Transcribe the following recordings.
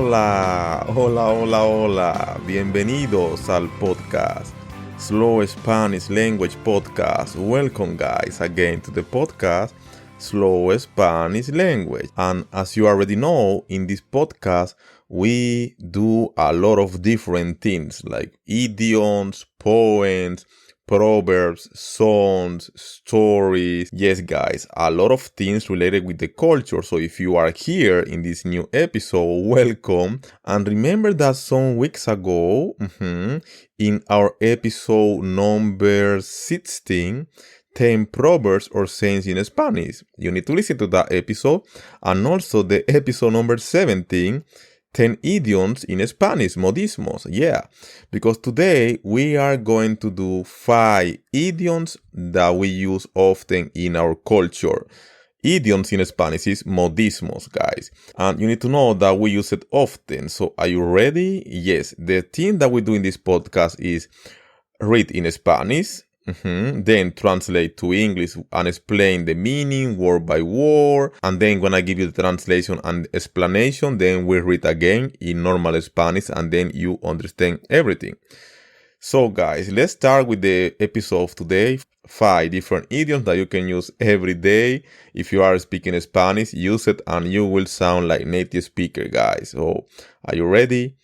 Hola, hola, hola, hola. Bienvenidos al podcast Slow Spanish Language Podcast. Welcome guys again to the podcast Slow Spanish Language. And as you already know, in this podcast, we do a lot of different things like idioms, poems, proverbs, songs, stories. Yes, guys, a lot of things related with the culture. So if you are here in this new episode, welcome. And remember that some weeks ago, in our episode number 16, 10 proverbs or sayings in Spanish. You need to listen to that episode. And also the episode number 17, 10 idioms in Spanish, Modismos. Yeah, because today we are going to do 5 idioms that we use often in our culture. Idioms in Spanish is modismos, guys. And you need to know that we use it often. So are you ready? Yes, the thing that we do in this podcast is read in Spanish, then translate to English and explain the meaning word by word. And then when I give you the translation and explanation, then we read again in normal Spanish and then you understand everything. So guys, let's start with the episode of today. 5 different idioms that you can use every day. If you are speaking Spanish, use it and you will sound like native speaker, guys. So are you ready?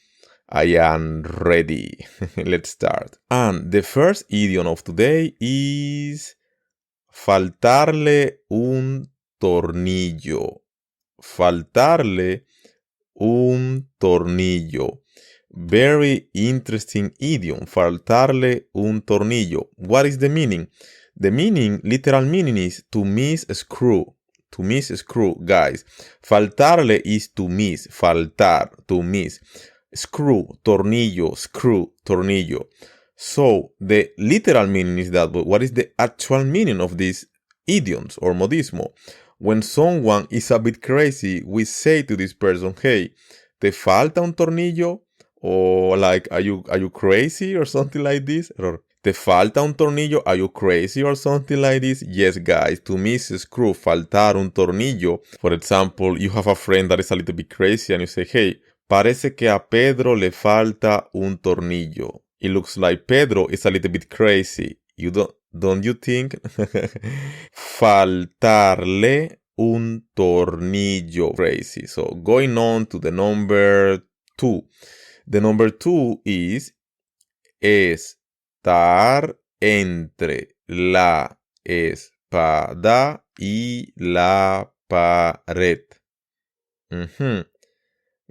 I am ready. Let's start. And the first idiom of today is faltarle un tornillo. Faltarle un tornillo. Very interesting idiom. Faltarle un tornillo. What is the meaning? The meaning, literal meaning is to miss a screw. To miss a screw, guys. Faltarle is to miss. Faltar, to miss. Screw, tornillo, screw, tornillo. So the literal meaning is that, but what is the actual meaning of these idioms or modismo? When someone is a bit crazy, we say to this person, hey, ¿te falta un tornillo? Or like, are you crazy or something like this? Or, ¿te falta un tornillo? Are you crazy or something like this? Yes, guys, to miss a screw, faltar un tornillo. For example, you have a friend that is a little bit crazy and you say, hey, parece que a Pedro le falta un tornillo. It looks like Pedro is a little bit crazy. Don't you think? Faltarle un tornillo. Crazy. So going on to the number 2. The number 2 is estar entre la espada y la pared.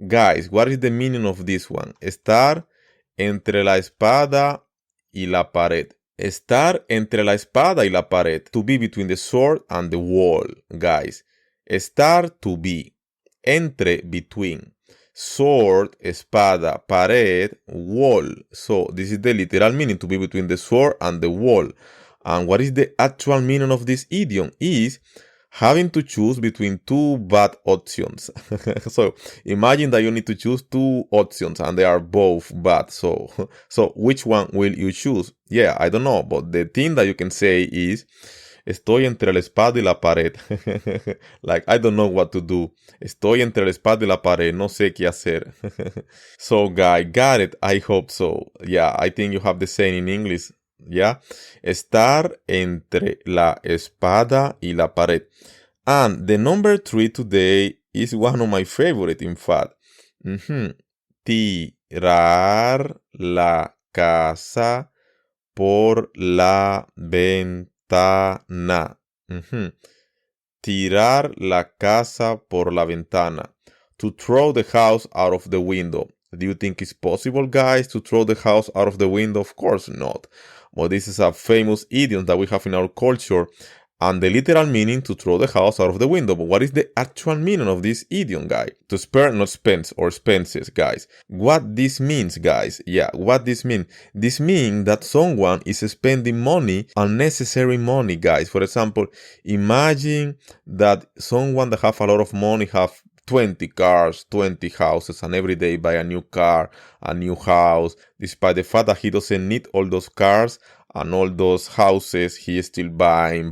Guys, what is the meaning of this one? Estar entre la espada y la pared. Estar entre la espada y la pared. To be between the sword and the wall, guys. Estar, to be. Entre, between. Sword, espada, pared, wall. So this is the literal meaning, to be between the sword and the wall. And what is the actual meaning of this idiom? Is having to choose between 2 bad options. So imagine that you need to choose 2 options and they are both bad. So which one will you choose? Yeah, I don't know. But the thing that you can say is, estoy entre la espada y la pared. Like, I don't know what to do. Estoy entre la espada y la pared. No sé qué hacer. So, guy, got it? I hope so. Yeah, I think you have the same in English. Yeah, estar entre la espada y la pared. And the number 3 today is one of my favorite, in fact. Tirar la casa por la ventana. Tirar la casa por la ventana. To throw the house out of the window. Do you think it's possible, guys, to throw the house out of the window? Of course not. But this is a famous idiom that we have in our culture. And the literal meaning, to throw the house out of the window. But what is the actual meaning of this idiom, guys? To spare, not spend, or expenses, guys. What this means, guys? Yeah, what this means? This means that someone is spending money, unnecessary money, guys. For example, imagine that someone that have a lot of money have 20 cars, 20 houses, and every day buy a new car, a new house, despite the fact that he doesn't need all those cars and all those houses, he is still buying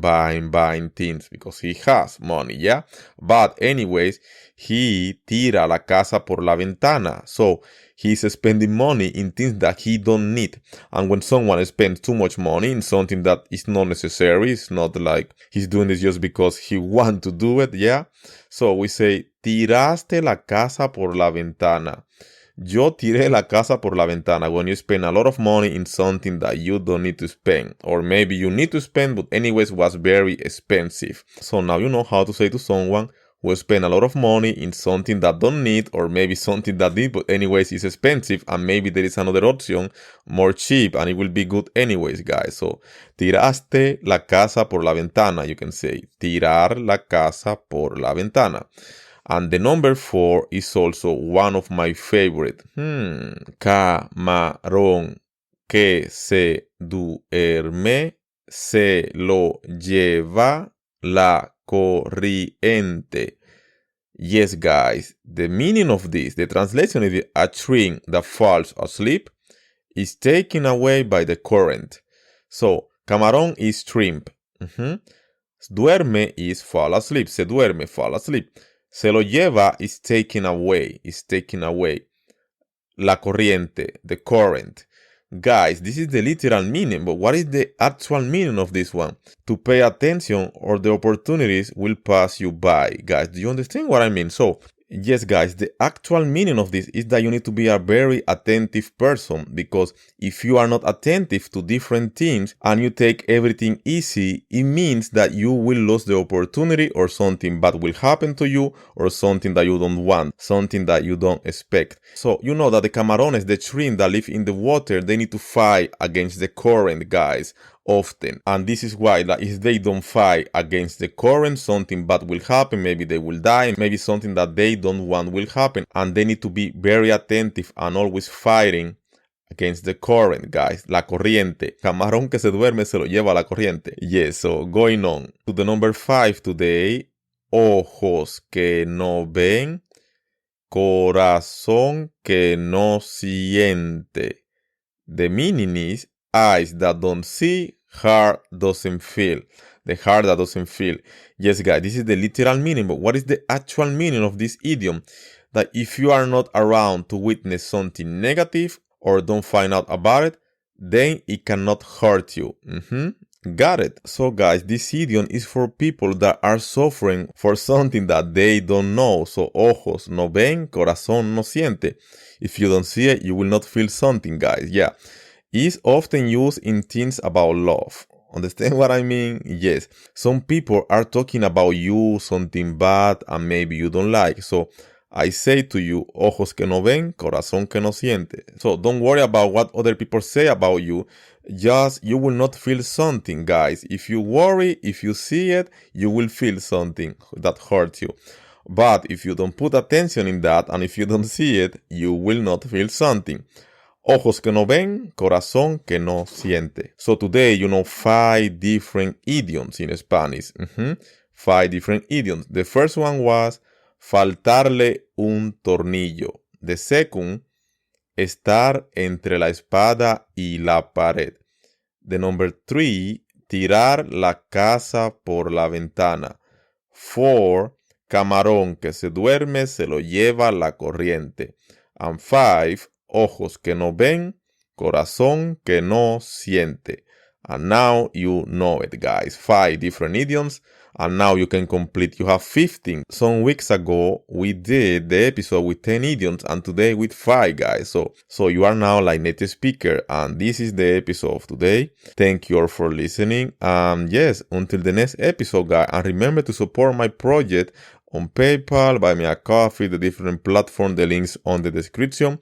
things because he has money, yeah? But anyways, he tira la casa por la ventana. So he's spending money in things that he don't need. And when someone spends too much money in something that is not necessary, it's not like he's doing this just because he wants to do it, yeah? So we say, tiraste la casa por la ventana. Yo tiré la casa por la ventana. When you spend a lot of money in something that you don't need to spend. Or maybe you need to spend, but anyways was very expensive. So now you know how to say to someone who spend a lot of money in something that don't need, or maybe something that did, but anyways is expensive, and maybe there is another option more cheap and it will be good anyways, guys. So tiraste la casa por la ventana. You can say tirar la casa por la ventana. And the number 4 is also one of my favorite. Camarón que se duerme se lo lleva la corriente. Yes, guys, the meaning of this, the translation is a tree that falls asleep is taken away by the current. So, camarón is shrimp. Duerme is fall asleep. Se duerme, fall asleep. Se lo lleva is taken away, La corriente, the current. Guys, this is the literal meaning, but what is the actual meaning of this one? To pay attention or the opportunities will pass you by. Guys, do you understand what I mean? So, yes, guys, the actual meaning of this is that you need to be a very attentive person, because if you are not attentive to different things and you take everything easy, it means that you will lose the opportunity, or something bad will happen to you, or something that you don't want, something that you don't expect. So you know that the camarones, the shrimp that live in the water, they need to fight against the current, guys, often. And this is why that if they don't fight against the current, something bad will happen. Maybe they will die, maybe something that they don't want will happen, and they need to be very attentive and always fighting against the current, guys. La corriente. Camarón que se duerme se lo lleva la corriente. Yes, so going on to the number 5 today. Ojos que no ven, corazón que no siente. The meaning is eyes that don't see, heart doesn't feel. The heart that doesn't feel. Yes, guys, this is the literal meaning, but what is the actual meaning of this idiom? That if you are not around to witness something negative or don't find out about it, then it cannot hurt you. Got it. So guys, this idiom is for people that are suffering for something that they don't know. So ojos no ven, corazón no siente. If you don't see it, you will not feel something, guys. Yeah. It's often used in things about love. Understand what I mean? Yes. Some people are talking about you, something bad, and maybe you don't like. So I say to you, ojos que no ven, corazón que no siente. So don't worry about what other people say about you. Just, you will not feel something, guys. If you worry, if you see it, you will feel something that hurts you. But if you don't put attention in that, and if you don't see it, you will not feel something. Ojos que no ven, corazón que no siente. So today, 5 different idioms in Spanish. 5 different idioms. The first one was faltarle un tornillo. The second, estar entre la espada y la pared. The number 3, tirar la casa por la ventana. 4, camarón que se duerme se lo lleva la corriente. And 5, ojos que no ven, corazón que no siente. And now you know it, guys. 5 different idioms. And now you can complete. You have 15. Some weeks ago, we did the episode with 10 idioms, and today with 5, guys. So you are now like native speaker, and this is the episode of today. Thank you all for listening. Yes, until the next episode, guys. And remember to support my project on PayPal, buy me a coffee, the different platform, the links on the description.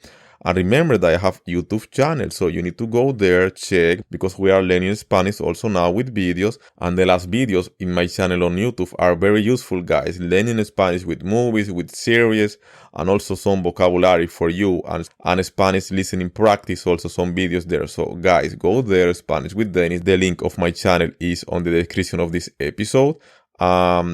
And remember that I have YouTube channel, so you need to go there, check, because we are learning Spanish also now with videos. And the last videos in my channel on YouTube are very useful, guys. Learning Spanish with movies, with series, and also some vocabulary for you. And Spanish listening practice, also some videos there. So guys, go there, Spanish with Dennis. The link of my channel is on the description of this episode.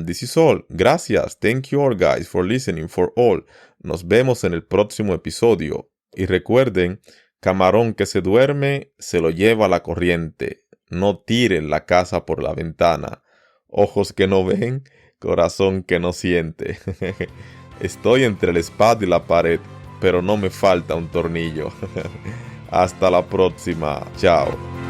This is all. Gracias. Thank you all guys for listening for all. Nos vemos en el próximo episodio. Y recuerden, camarón que se duerme, se lo lleva la corriente. No tiren la casa por la ventana. Ojos que no ven, corazón que no siente. Estoy entre la espada y la pared, pero no me falta un tornillo. Hasta la próxima. Chao.